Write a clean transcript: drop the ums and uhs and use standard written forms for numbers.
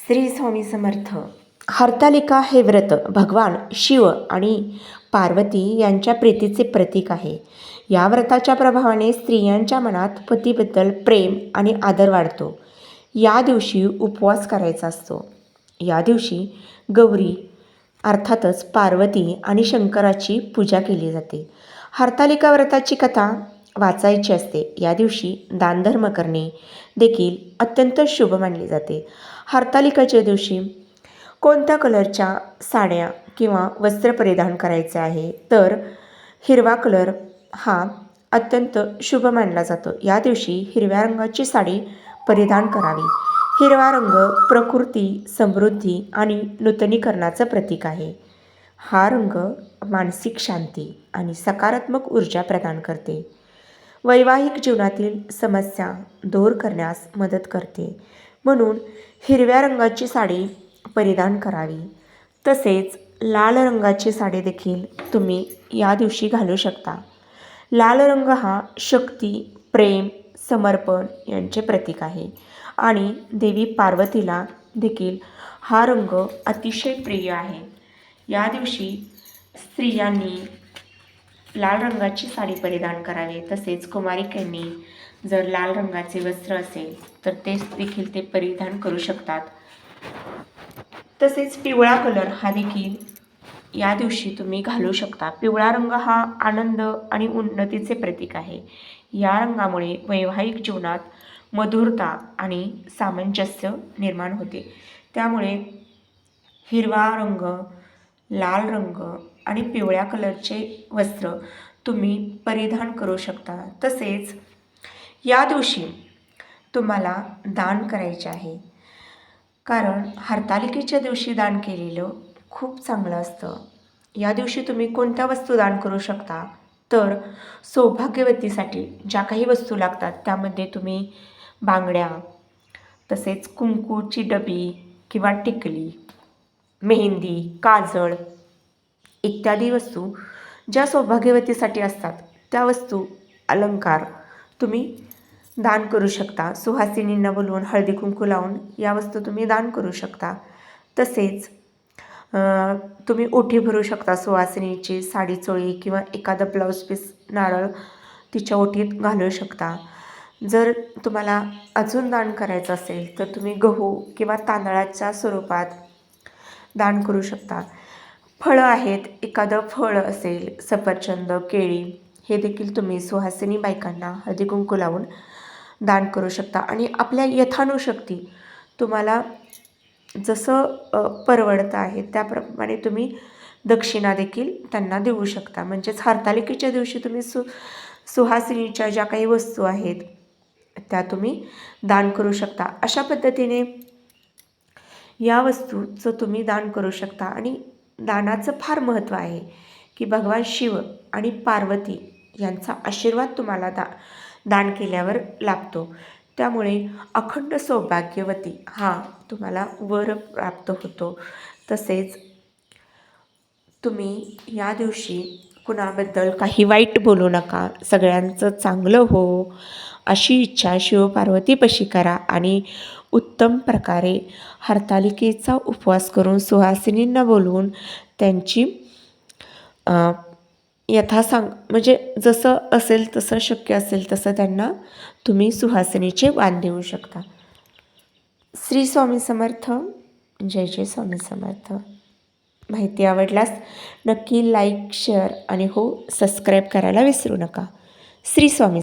श्री स्वामी समर्थ. हरतालिका हे व्रत भगवान शिव आणि पार्वती यांच्या प्रीतीचे प्रतीक आहे. या व्रताच्या प्रभावाने स्त्रियांच्या मनात पतीबद्दल प्रेम आणि आदर वाढतो. या दिवशी उपवास करायचा असतो. या दिवशी गौरी अर्थातच पार्वती आणि शंकराची पूजा केली जाते. हरतालिका व्रताची कथा वाचायची असते. या दिवशी दानधर्म करणे देखील अत्यंत शुभ मानले जाते. हरतालिकाच्या दिवशी कोणत्या कलरच्या साड्या किंवा वस्त्र परिधान करायचे आहे, तर हिरवा कलर हा अत्यंत शुभ मानला जातो. या दिवशी हिरव्या रंगाची साडी परिधान करावी. हिरवा रंग प्रकृती, समृद्धी आणि नूतनीकरणाचं प्रतीक आहे. हा रंग मानसिक शांती आणि सकारात्मक ऊर्जा प्रदान करते. वैवाहिक जीवनातील समस्या दूर करण्यास मदत करते. म्हणून हिरव्या रंगाची साडी परिधान करावी. तसेच लाल रंगाची साडी देखील तुम्ही या दिवशी घालू शकता. लाल रंग हा शक्ती, प्रेम, समर्पण यांचे प्रतीक आहे आणि देवी पार्वतीला देखील हा रंग अतिशय प्रिय आहे. या दिवशी स्त्रियांनी लाल रंगाची साडी परिधान करावे. तसेच कुमारिकांनी जर लाल रंगाचे वस्त्र असेल तर ते देखील ते परिधान करू शकतात. तसेच पिवळा कलर हा देखील या दिवशी तुम्ही घालू शकता. पिवळा रंग हा आनंद आणि उन्नतीचे प्रतीक आहे. या रंगामुळे वैवाहिक जीवनात मधुरता आणि सामंजस्य निर्माण होते. त्यामुळे हिरवा रंग, लाल रंग आणि पिवळ्या कलरचे वस्त्र तुम्ही परिधान करू शकता. तसेच या दिवशी तुम्हाला दान करायचे आहे, कारण हरतालिकेच्या दिवशी दान केलेलं खूप चांगलं असतं. या दिवशी तुम्ही कोणत्या वस्तू दान करू शकता, तर सौभाग्यवतीसाठी ज्या काही वस्तू लागतात त्यामध्ये तुम्ही बांगड्या, तसेच कुंकूची डबी किंवा टिकली, मेहंदी, काजळ इत्यादी वस्तू ज्या सौभाग्यवतीसाठी असतात त्या वस्तू, अलंकार तुम्ही दान करू शकता. सुहासिनींना बोलवून हळदी कुंकू लावून या वस्तू तुम्ही दान करू शकता. तसेच तुम्ही ओटी भरू शकता. सुहासिनीची साडी चोळी किंवा एखादं ब्लाऊज पीस, नारळ तिच्या ओटीत घालू शकता. जर तुम्हाला अजून दान करायचं असेल तर तुम्ही गहू किंवा तांदळाच्या स्वरूपात दान करू शकता. फळं आहेत, एखादं फळ असेल, सफरचंद, केळी हे देखील तुम्ही सुहासिनी बायकांना हळदी कुंकू लावून दान करू शकता. आणि आपल्या यथानुशक्ती तुम्हाला जसं परवडतं आहे त्याप्रमाणे तुम्ही दक्षिणा देखील त्यांना देऊ शकता. म्हणजेच हरतालिकेच्या दिवशी तुम्ही सुहासिनीच्या ज्या काही वस्तू आहेत त्या तुम्ही दान करू शकता. अशा पद्धतीने या वस्तूचं तुम्ही दान करू शकता. आणि दानाचं फार महत्त्व आहे की भगवान शिव आणि पार्वती यांचा आशीर्वाद तुम्हाला दान केल्यावर लाभतो. त्यामुळे अखंड सौभाग्यवती हा तुम्हाला वर प्राप्त होतो. तसेच तुम्ही या दिवशी कुणाबद्दल काही वाईट बोलू नका. सगळ्यांचं चांगलं हो अशी इच्छा शिवपार्वतीपाशी करा आणि उत्तम प्रकारे हरतालिकेचा उपवास करून सुहासिनींना बोलवून त्यांची म्हणजे जसं असेल तसं, शक्य असेल तसं त्यांना तुम्ही सुहासिनीचे वाण देऊ शकता. श्री स्वामी समर्थ. जय जय स्वामी समर्थ. माहिती आवडल्यास नक्की लाईक, शेअर आणि सबस्क्राईब करायला विसरू नका. श्री स्वामी